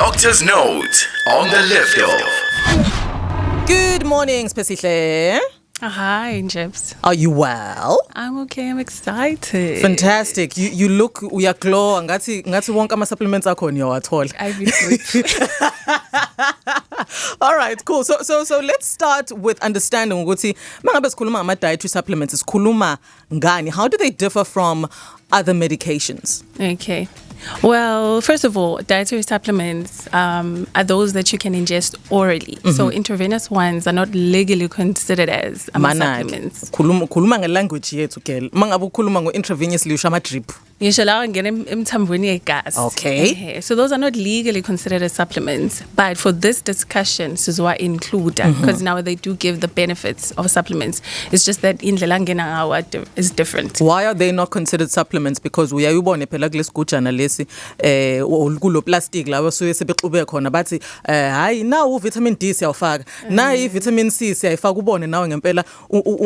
Doctor's note on the liftoff. Good morning, Sphesihle. Hi, Jibs. Are you well? I'm okay. I'm excited. Fantastic. You look uyaglow. Ngathi wonke ama supplements akho niyawathola. Ivy drip. All right, cool. So let's start with understanding ukuthi mangabe sikhuluma ama dietary supplements sikhuluma ngani? How do they differ from other medications? Okay. Well, first of all, dietary supplements are those that you can ingest orally. Mm-hmm. So intravenous ones are not legally considered as supplements. Khuluma ngelanguage yethu girl. Mangabe ukhuluma ngo-intravenously usho ama-drip. Ngisho lawa ngena emthambweni yegazi. Okay. So those are not legally considered as supplements. But for this discussion, sizwa include because now they do give the benefits of supplements. It's just that indlela ngena ngawo is different. Why are they not considered supplements? Because uyayibona phela kulesigujana lesi kulo plastic lawo suye sebexube khona bathi hayi nawo vitamin D siyawufaka nayi vitamin C siyayifaka ubone nawe ngempela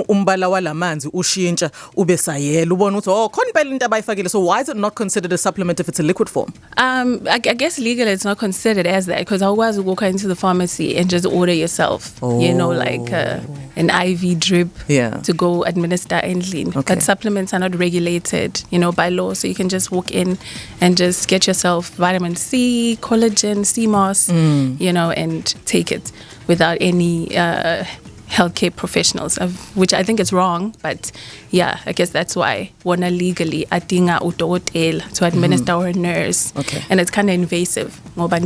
umbala walamanzi ushintsha ube sayela ubone ukuthi oh khona impela into abayifakile. So why is it not considered a supplement if it's a liquid form? I guess legally it's not considered as that because otherwise you walk into the pharmacy and just order yourself, like an IV drip to go administer and lean. Okay. But supplements are not regulated, by law. So you can just walk in and just get yourself vitamin C, collagen, CMOS, and take it without any healthcare professionals, which I think is wrong, but yeah, I guess that's why wana legally adinga udokotela to administer or a nurse. Okay. And it's kind of invasive. But I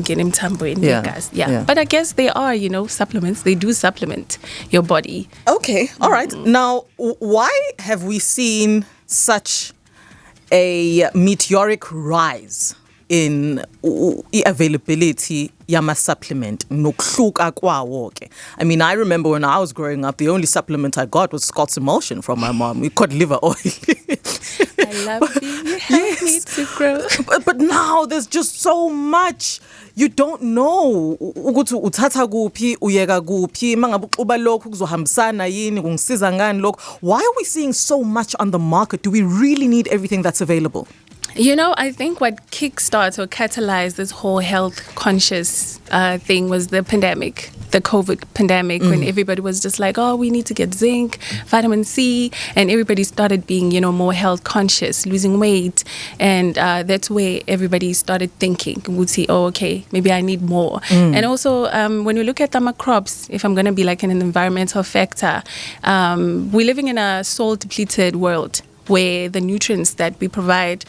guess they are, supplements. They do supplement your body. Okay, all right. Now, why have we seen such a meteoric rise in availability yama supplement nokuhluka kwawo ke? I mean, I remember when I was growing up, the only supplement I got was Scott's Emulsion from my mom. We called liver oil. I love you. You help me to grow. But now there's just so much. You don't know ukuthi uthatha kuphi uyeka kuphi mangabe uxuba lokho kuzohambisana yini kungisiza ngani lokho. Why are we seeing so much on the market? Do we really need everything that's available? I think what kickstarted or catalyzed this whole health conscious thing was the pandemic, the COVID pandemic, when everybody was just like, oh, we need to get zinc, vitamin C, and everybody started being, more health conscious, losing weight. And that's where everybody started thinking, would see, oh, okay, maybe I need more. And also, when you look at the crops, if I'm going to be like an environmental factor, we're living in a soil-depleted world where the nutrients that we provide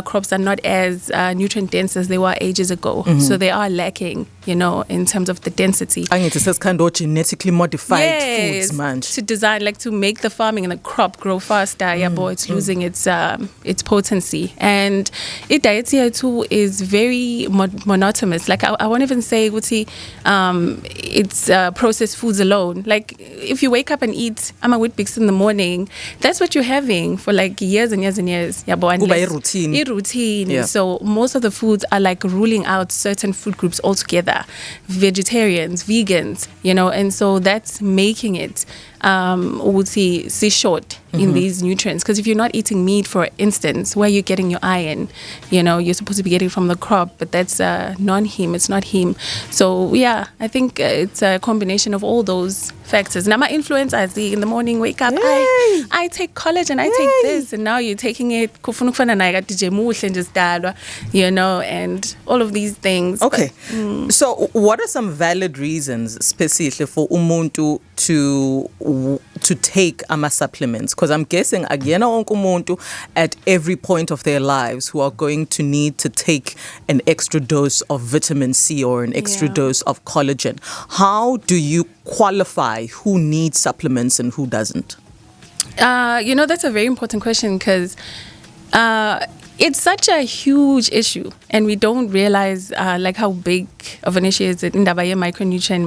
crops are not as nutrient dense as they were ages ago. So they are lacking, in terms of the density. I need to say kind of genetically modified foods, man. To design, to make the farming and the crop grow faster, it's losing its potency. And dietary too is very monotonous. I won't even say it's processed foods alone. Like if you wake up and eat Weet-Bix in the morning, that's what you're having for years and years and years. Routine. Yeah. So most of the foods are ruling out certain food groups altogether. Vegetarians, vegans, and so that's making it see short in these nutrients. Because if you're not eating meat, for instance, where you're getting your iron, you're supposed to be getting from the crop, but that's non-heme, it's not heme. So yeah, I think it's a combination of all those factors. Now my influence, I see in the morning, wake up, I take collagen, I take this, and now you're taking it, and all of these things. Okay, so what are some valid reasons, Sphesihle, for umuntu to take ama supplements? Because I'm guessing agena wonke umuntu at every point of their lives who are going to need to take an extra dose of vitamin C or an extra dose of collagen. How do you qualify who needs supplements and who doesn't? That's a very important question because it's such a huge issue, and we don't realize how big of an issue is it in micronutrient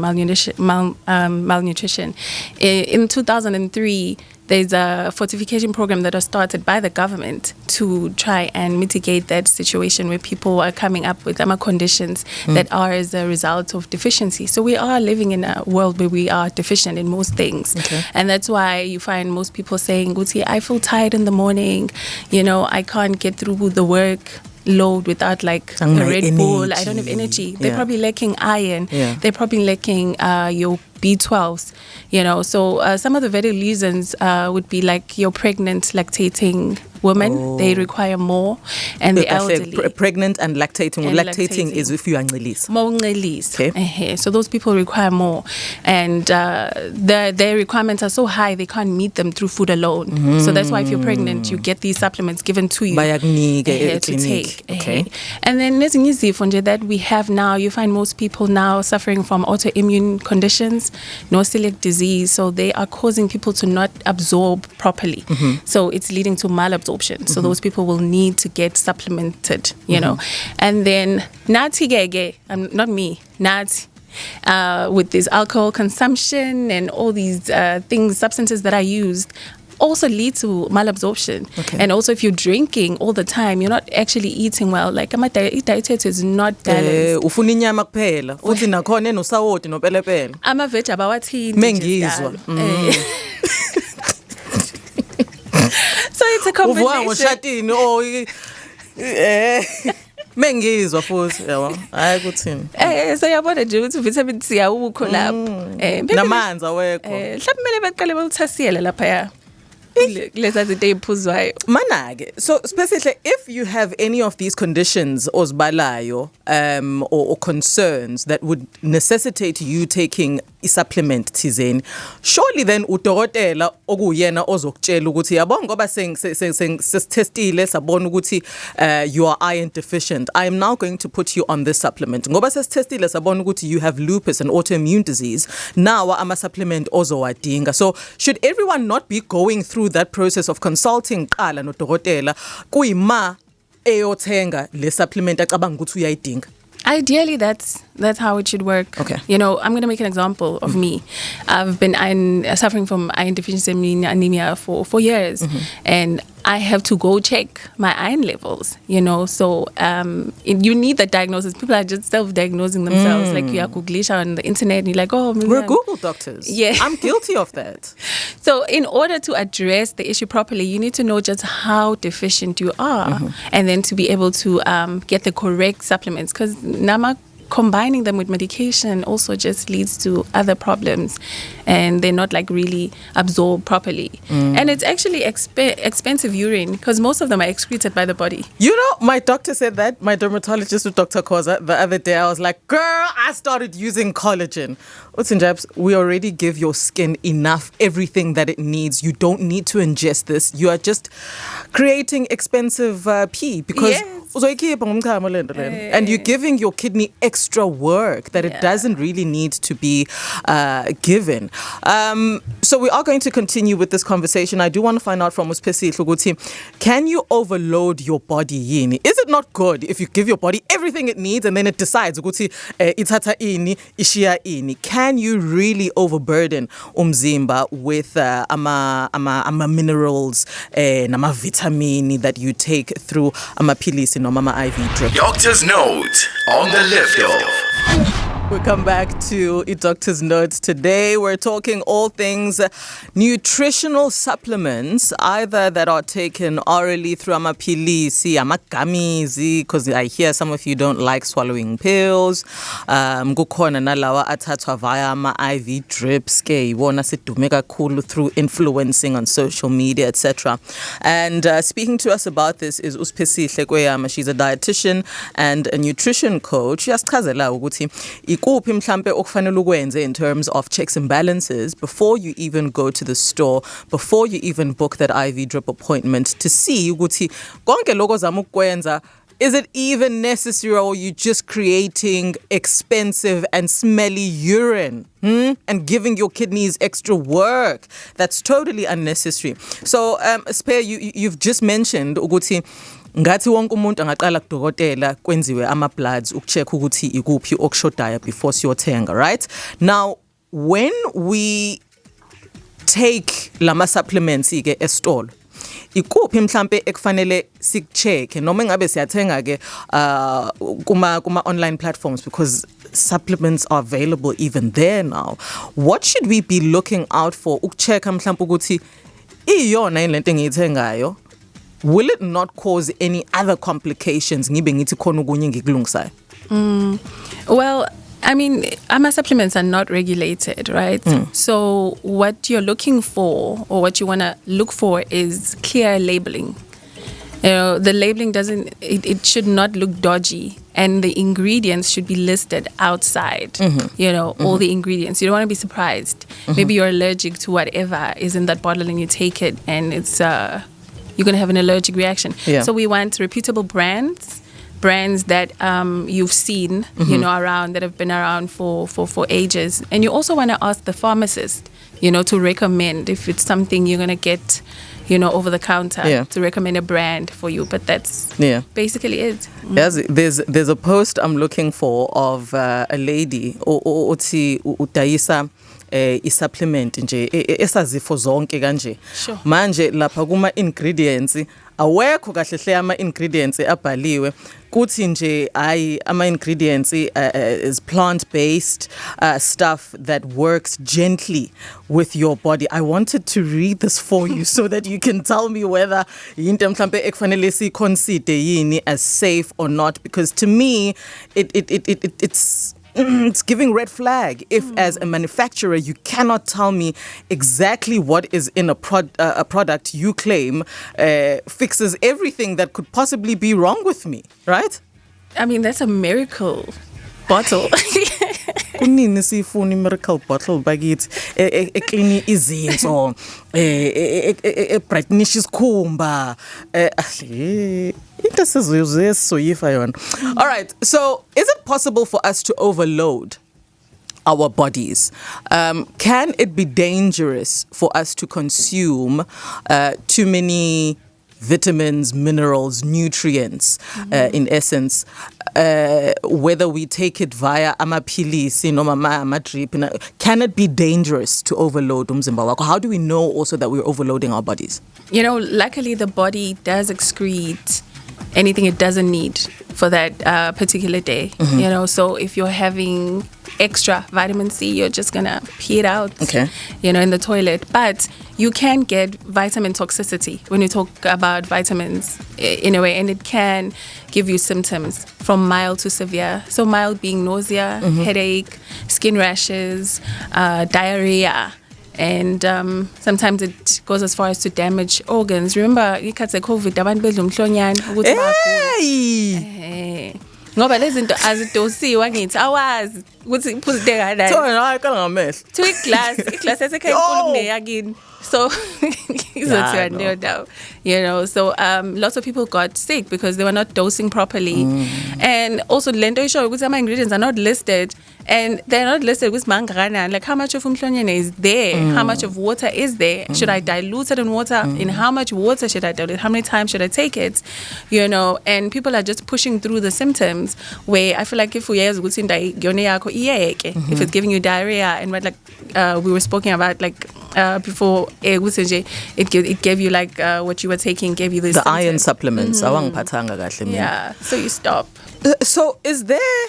malnutrition. In 2003, there's a fortification program that was started by the government to try and mitigate that situation where people are coming up with conditions that are as a result of deficiency. So we are living in a world where we are deficient in most things. Okay. And that's why you find most people saying, I feel tired in the morning, I can't get through the work. load without like a Anginayi Red Bull. I don't have energy. energy. They're Yeah. probably lacking iron. Yeah. They're probably lacking your B12s, you know. So some of the very reasons would be like your pregnant, lactating women. They require more, and the elderly. Pregnant and lactating. And Lactating lactating. is if you are released. More release. Okay. So those people require more, and their requirements are so high they can't meet them through food alone. So that's why if you're pregnant, you get these supplements given to you Bayakunika to clinic. take. Okay. And then nezinye izifo nje that we have now, you find most people now suffering from autoimmune conditions, no celiac disease, so they are causing people to not absorb properly. So it's leading to malabsorption. So those people will need to get supplemented, you know. And then Nati Gege, not me, Nati. With this alcohol consumption and all these substances that are used, also lead to malabsorption. Okay. And also if you're drinking all the time, you're not actually eating well. Like diet is not balanced. Ufuna inyama kuphela futhi nakhona enosawoti nopelepele. Ama-veg abawathini Mengizwa. So it's a Uvuka combination. ngoshatini mengizwa futhi yabo hayi kuthini. So yabona nje ukuthi vitamin C awukho lapho. Namanzi awekho. Mhlawumbe kumele baqale bawuthasiyele lapha ya. Leza zinto eziphuzwayo. Mana-ke, so Sphesihle, if you have any of these conditions ozibalayo or concerns that would necessitate you taking a supplement thizeni, surely then udokotela okuyena ozokutshela ukuthi yabo ngoba sesitestile sabona ukuthi you are iron deficient, I am now going to put you on this supplement. Ngoba sesitestile sabona ukuthi you have lupus and autoimmune disease, now ama-supplement ozowadinga. So should everyone not be going through that process of consulting qala nodokotela kuyima eyothenga le supplement acabanga ukuthi uyayidinga? Ideally, that's how it should work. Okay. You know, I'm going to make an example of me. I've been suffering from iron deficiency anemia for 4 years, and I have to go check my iron levels, you know. So you need that diagnosis. People are just self-diagnosing themselves. Like you are Googlisha on the internet and you're like, oh, maybe We're Google doctors. Yeah. I'm guilty of that. So in order to address the issue properly, you need to know just how deficient you are, and then to be able to get the correct supplements. Because combining them with medication also just leads to other problems, and they're not like really absorbed properly. And it's actually expensive urine because most of them are excreted by the body. You know, my doctor said that, my dermatologist with Dr. Koza the other day. I was like, girl, I started using collagen. Utsinjabs, we already give your skin enough, everything that it needs. You don't need to ingest this. You are just creating expensive pee because and you're giving your kidney extra work that it doesn't really need to be given. So we are going to continue with this conversation. I do want to find out from Sphesihle ukuthi, can you overload your body yini? Is it not good if you give your body everything it needs and then it decides ukuthi ithatha ini ishiya ini? Can you really overburden umzimba with ama minerals nama vitamini that you take through amapilisi noma ama IV drip? Doctor's Note on the lift off. We come back to a doctor's notes. Today we're talking all things nutritional supplements, either that are taken orally through amapilisi, amagamizi, because I hear some of you don't like swallowing pills. Kukhona nalawa athathwa via ama IV drips ke ibona sidume kakhulu through influencing on social media, etc. And speaking to us about this is Sphesihle Kweyama. She's a dietitian and a nutrition coach. Yasichazela ukuthi ikuphi mhlambe okufanele ukwenze in terms of checks and balances before you even go to the store, before you even book that IV drip appointment, to see ukuthi konke lokho zama ukwenza, is it even necessary, or you just creating expensive and smelly urine and giving your kidneys extra work? That's totally unnecessary. So, Spare, you've just mentioned ukuthi ngathi wonke umuntu angaqala kudokotela kwenziwe ama bloods ukucheck ukuthi ikuphi okushodayo before siyothenga, right? Now, when we take lama supplements ke estolo, ikuphi mhlambe ekufanele sikucheck noma ngabe siyathenga ke kuma online platforms, because supplements are available even there now. What should we be looking out for ukucheck mhlambe ukuthi iyona lento engiyithengayo will it not cause any other complications? Ngibe ngithi khona okunye ngikulungisayo. Well, I mean, AMA supplements are not regulated, right? So what you're looking for, or what you want to look for, is clear labeling. You know, the labeling it should not look dodgy, and the ingredients should be listed outside. You know, all the ingredients. You don't want to be surprised. Maybe you're allergic to whatever is in that bottle and you take it and it's you're going to have an allergic reaction. Yeah. So we want reputable brands that you've seen, you know, around, that have been around for ages. And you also want to ask the pharmacist, you know, to recommend if it's something you're going to get, you know, over the counter, to recommend a brand for you. But that's basically it. There's a post I'm looking for of a lady othi udayisa supplement nje esazifo zonke kanje. Sure. Manje lapha kuma ingredients awekho kahle hle ama ingredients abhaliwe kuthi nje ama ingredients is plant based stuff that works gently with your body. I wanted to read this for you so that you can tell me whether into mhlambe ekufanele si consider yini as safe or not, because to me it's giving red flag if as a manufacturer you cannot tell me exactly what is in a product you claim fixes everything that could possibly be wrong with me, right? I mean, that's a miracle bottle. Kunini sifuna miracle bottle bakithi eclean izinso brightnish isikhumba into sizoyuze soyifa yona. All right, so is it possible for us to overload our bodies? Can it be dangerous for us to consume too many vitamins, minerals, nutrients, in essence, whether we take it via amaphilisi noma ama drip? Can it be dangerous to overload umzimba wakho? How do we know also that we're overloading our bodies? You know, luckily the body does excrete anything it doesn't need for that particular day. You know, so if you're having extra vitamin C, you're just gonna pee it out, you know, in the toilet. But you can get vitamin toxicity when you talk about vitamins in a way, and it can give you symptoms from mild to severe. So mild being nausea, headache, skin rashes, diarrhea. And sometimes it goes as far as to damage organs. Remember, ikhathi COVID abantu bedla umhlonyana ukuthi bagula. Ngoba lezi zinto azidosiwa ngithi awazi ukuthi iphuzide kanjani. So hayi kala ngamehlo. To iglass esekhaya inkulu kuneyakini. So no doubt, you know. So lots of people got sick because they were not dosing properly, and also lento isho ukuthi ama ingredients are not listed, and they're not listed with mangarana, like how much of umhlonyane is there, how much of water is there, should I dilute it in water, in how much water should I dilute, how many times should I take it, you know. And people are just pushing through the symptoms, where I feel like if we if it's giving you diarrhea, and like we were speaking about like before, it gave you like what you were taking gave you the symptoms. Iron supplements. Yeah, so you stop. So is there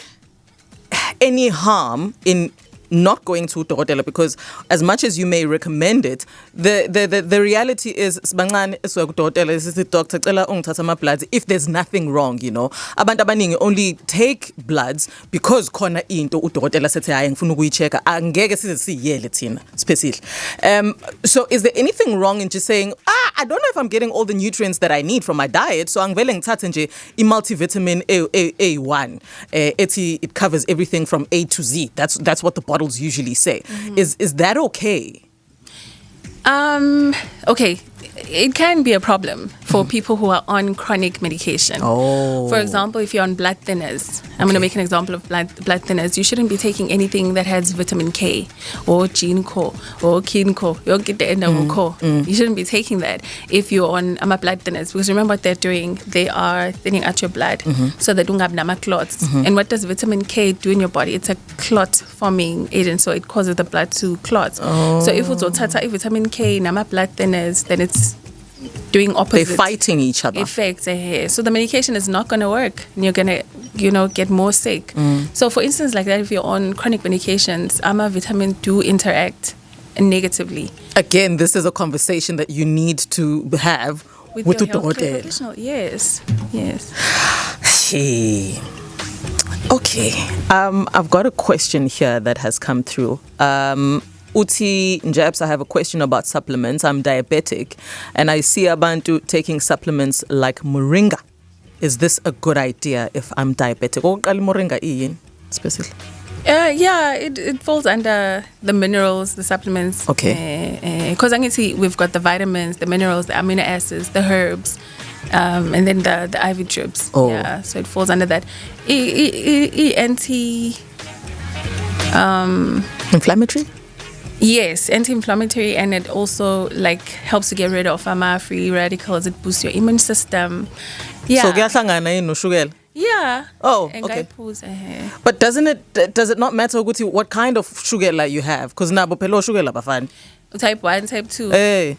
any harm in not going to dokotela? Because as much as you may recommend it, the reality is doctor, if there's nothing wrong, you know. Abantu abaningi only take bloods because khona into udokotela sethe hayi ngifuna ukuyichecka angeke size siyele thina Sphesihle. So is there anything wrong in just saying I don't know if I'm getting all the nutrients that I need from my diet, so angivele ngithathe nje multivitamin A1 it covers everything from A to Z. That's what the bottles usually say. Is that okay? Okay, it can be a problem for people who are on chronic medication. For example, if you're on blood thinners, I'm going to make an example of blood thinners. You shouldn't be taking anything that has vitamin K or Ginko or Kinko. You shouldn't be taking that if you're on blood thinners, because remember what they're doing, they are thinning out your blood so that you don't have nama clots. And what does vitamin K do in your body? It's a clot forming agent, so it causes the blood to clot. So if it's vitamin K, nama blood thinners, then it's doing opposite. They're fighting each other. Effects. So the medication is not going to work, and you're going to, get more sick. So for instance, like that, if you're on chronic medications, vitamin do interact negatively. Again, this is a conversation that you need to have with With your the healthcare doctor. professional. Yes. Hey. Okay. I've got a question here that has come through. Uti Njabs, I have a question about supplements. I'm diabetic and I see abantu taking supplements like moringa. Is this a good idea if I'm diabetic? Oqala moringa iyini specifically? Yeah, it falls under the minerals, the supplements. Okay. Because I can see we've got the vitamins, the minerals, the amino acids, the herbs, and then the IV drips. Oh. Yeah, so it falls under that. Anti. Inflammatory? Yes, anti-inflammatory, and it also like helps to get rid of free radicals. It boosts your immune system. Yeah. So kuyahlangana yini noshukela? Yeah. Oh, And okay. But does it not matter ukuthi what kind of sugar you have? Because nabo phela oshukela bafani. type 1, type 2. Hey.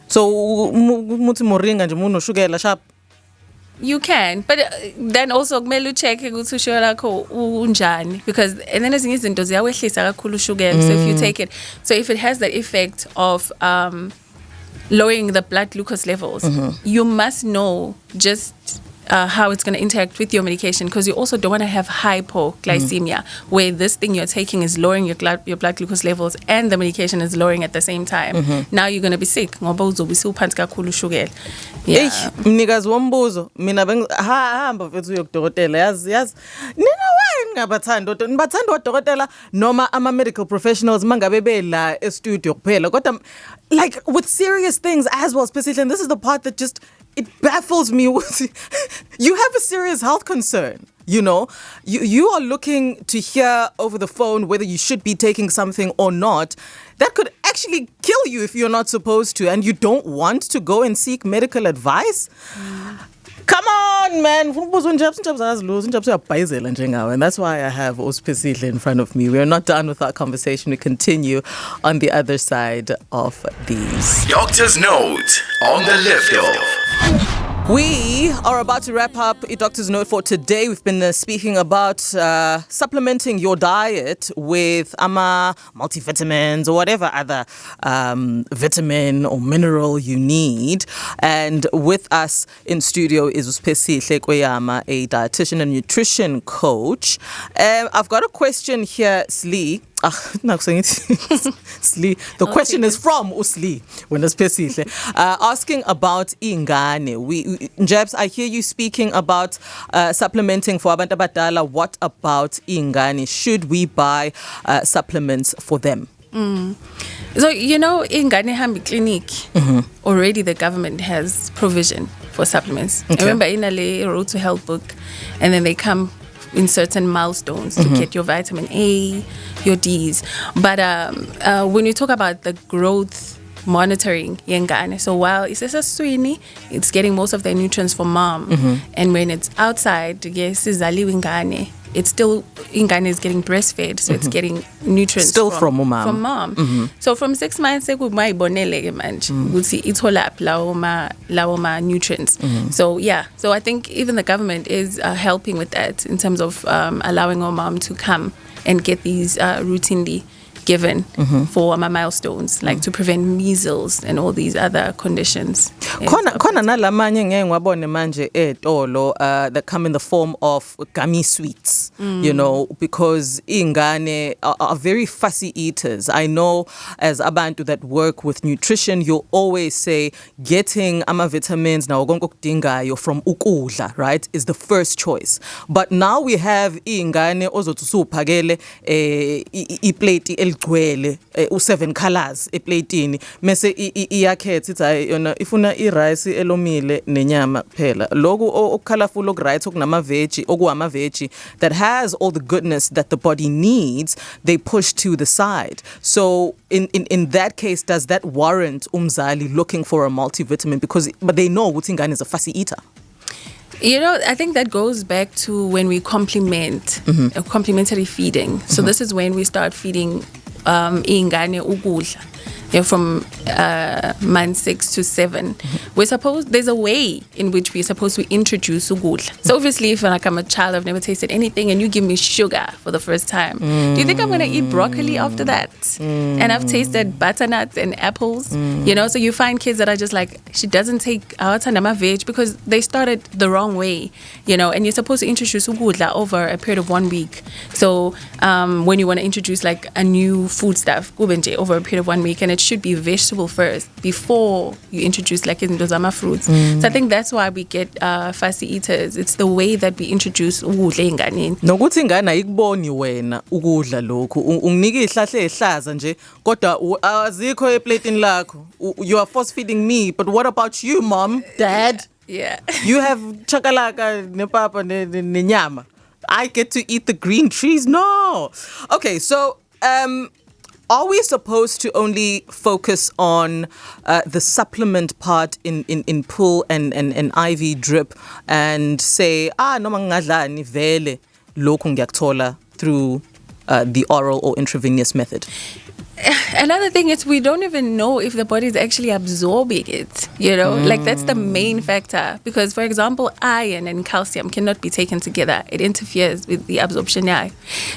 So muthi moringa nje munoshukela sharp. You can, but then also kumele ucheck ukuthi ushukela lakho unjani, because and then ezinye izinto ziyawehlisa kakhulu ushukela. So if you take it, so if it has the effect of lowering the blood glucose levels, you must know just how it's going to interact with your medication, because you also don't want to have hypoglycemia, where this thing you're taking is lowering your blood glucose levels and the medication is lowering at the same time. Now you're going to be sick. Ngoba uzobe usuphansi kakhulu ushukela. Hey, mnikazi wombuzo mina hamba mfethu uyokudokotela yazi nina why nibathanda odokotela noma ama medical professionals mangabe bela e studio kuphela, kodwa like with serious things as well, especially, and this is the part that just it baffles me. You have a serious health concern. You know, you are looking to hear over the phone whether you should be taking something or not. That could actually kill you if you're not supposed to, and you don't want to go and seek medical advice. Come on, man. And that's why I have Sphesihle in front of me. We're not done with our conversation. We continue on the other side of these. Doctor's Note on the liftoff. We are about to wrap up a doctor's note for today. We've been speaking about supplementing your diet with multivitamins or whatever other vitamin or mineral you need. And with us in studio is Sphesihle Kweyama, a dietitian and nutrition coach. I've got a question here, Slee. Slee. The question is from Usli, when it's Sphesihle, asking about ingane. Njabs, I hear you speaking about supplementing for abantu abadala. What about ingane? Should we buy supplements for them? So, ingane hambi clinic, already the government has provision for supplements. Okay. I remember in a Road to Health book, and then they come in certain milestones to get your vitamin A, your Ds. But when you talk about the growth monitoring yengane, so while it's it's getting most of their nutrients from mom, and when it's outside, yes, it's still ingane is getting breastfed, so it's getting nutrients still from mom. From mom. So from 6 months, it's all up laoma nutrients. So yeah, so I think even the government is helping with that in terms of allowing our mom to come and get these routinely given for my milestones, like to prevent measles and all these other conditions. Khona nalamanye ngeke ngwabone manje etolo that come in the form of gummy sweets, because ingane are very fussy eaters. I know as abantu that work with nutrition, you always say getting vitamins na konke okudingayo from ukudla, right, is the first choice. But now we have ingane ozothi usuphakele iplate eligcwele u7 colors eplateini mase iyakhetha ithi hayi yona ifuna irice elomile nenyama kuphela. Loku okucolorful okright okunama veggie okuama veggie that has all the goodness that the body needs, they push to the side. So in that case, does that warrant umzali looking for a multivitamin but they know ukuthi ingane is a fussy eater? I think that goes back to when we complement complementary feeding. So this is when we start feeding ingane ukudla from month 6 to 7. There's a way in which we're supposed to introduce ukudla. So obviously, if like I'm a child, I've never tasted anything, and you give me sugar for the first time, do you think I'm gonna eat broccoli after that? And I've tasted butternuts and apples, so you find kids that are just like, she doesn't take awathandama veg because they started the wrong way, and you're supposed to introduce ukudla over a period of 1 week. So when you want to introduce like a new food stuff, kubenje over a period of 1 week, and it should be vegetable first before you introduce like indozama fruits. So I think that's why we get fussy eaters. It's the way that we introduce ukudla enganeni. Nokuthi ingane ayikuboni wena ukudla lokhu unginike ihlahla ehlaza nje kodwa azikho eplatini lakho. You are force feeding me, but what about you, mom, dad? Yeah. You have chakalaka nepapa nenyama. I get to eat the green trees? No. Okay, so are we supposed to only focus on the supplement part in pull and IV drip and say, noma ngingadlani vele lokhu ngiyakuthola through the oral or intravenous method? Another thing is we don't even know if the body is actually absorbing it, like that's the main factor. Because, for example, iron and calcium cannot be taken together. It interferes with the absorption.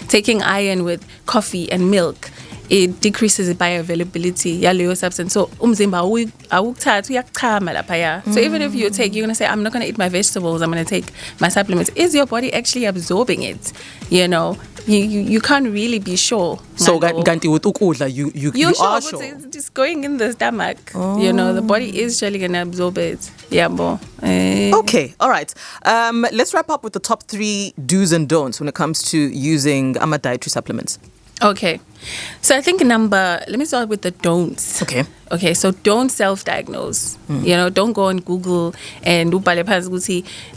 Taking iron with coffee and milk, it decreases the bioavailability yaleyo substance. So umzimba awukuthatha uyachama lapha. So even if you're going to say, I'm not going to eat my vegetables, I'm going to take my supplements, is your body actually absorbing it? You can't really be sure. So ganti with ukudla you are sure. It's going in the stomach. The body is surely going to absorb it. Okay, all right. Let's wrap up with the top 3 do's and don'ts when it comes to using dietary supplements. Okay. So I think let me start with the don'ts. Okay, so don't self-diagnose. Don't go on Google and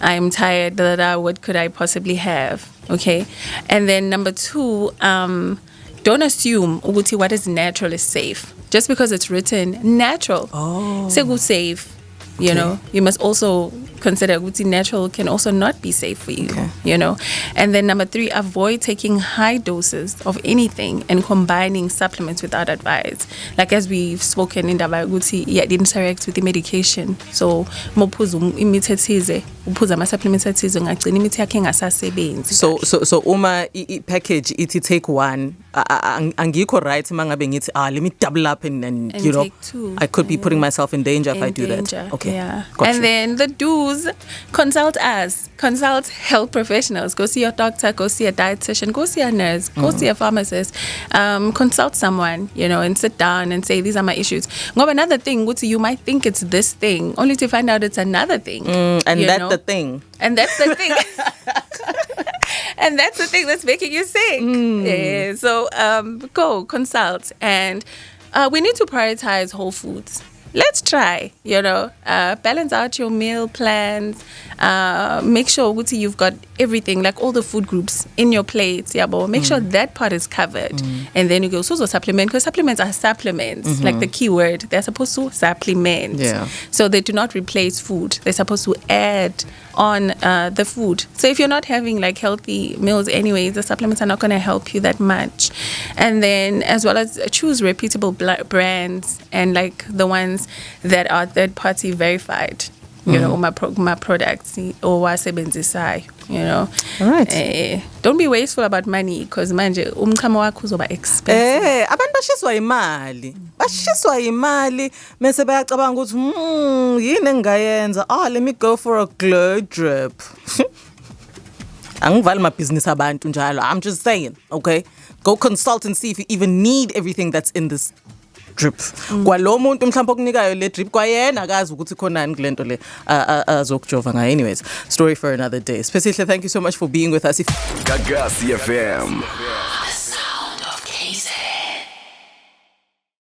I'm tired, what could I possibly have? Okay. And then number 2, don't assume what is natural is safe. Just because it's written natural. Say good safe. You must also consider natural can also not be safe for you, And then number 3, avoid taking high doses of anything and combining supplements without advice. Like as we've spoken in Dabaguti, it interacts with the medication. So, so uma package iti take 1 angikho right mangabe ngithi let me double up and take 2. I could be putting myself in danger if I do that. Okay. Yeah. And then the do's, consult us, consult health professionals, go see your doctor, go see a dietitian, go see a nurse, go see a pharmacist, consult someone, and sit down and say, these are my issues. Another thing, you might think it's this thing, only to find out it's another thing. And that's the thing. And that's the thing. And that's the thing that's making you sick. Yeah. So go consult. And we need to prioritize whole foods. Let's try, balance out your meal plans. Make sure you've got everything, like all the food groups in your plates. Make sure that part is covered. And then you go, so supplement, because supplements are supplements, like the key word. They're supposed to supplement. Yeah. So they do not replace food. They're supposed to add on the food. So if you're not having like healthy meals anyway, the supplements are not going to help you that much. And then as well as choose reputable brands and like the ones that are third party verified. My products or wasebenzisai, All right. Don't be wasteful about money because manje umchamo wakho uzoba expensive. Abantu bashiswa imali mase bayacabanga ukuthi yini engayenza. Let me go for a glow drip. Angivali my business abantu njalo. I'm just saying, okay? Go consult and see if you even need everything that's in this drip. Kwalo muntu mhlawumbe okunikayo le drip kwayena akazi ukuthi khonani kulento le azokujova ngayo. Anyways, story for another day. Sphesihle, thank you so much for being with us. Gagasi FM.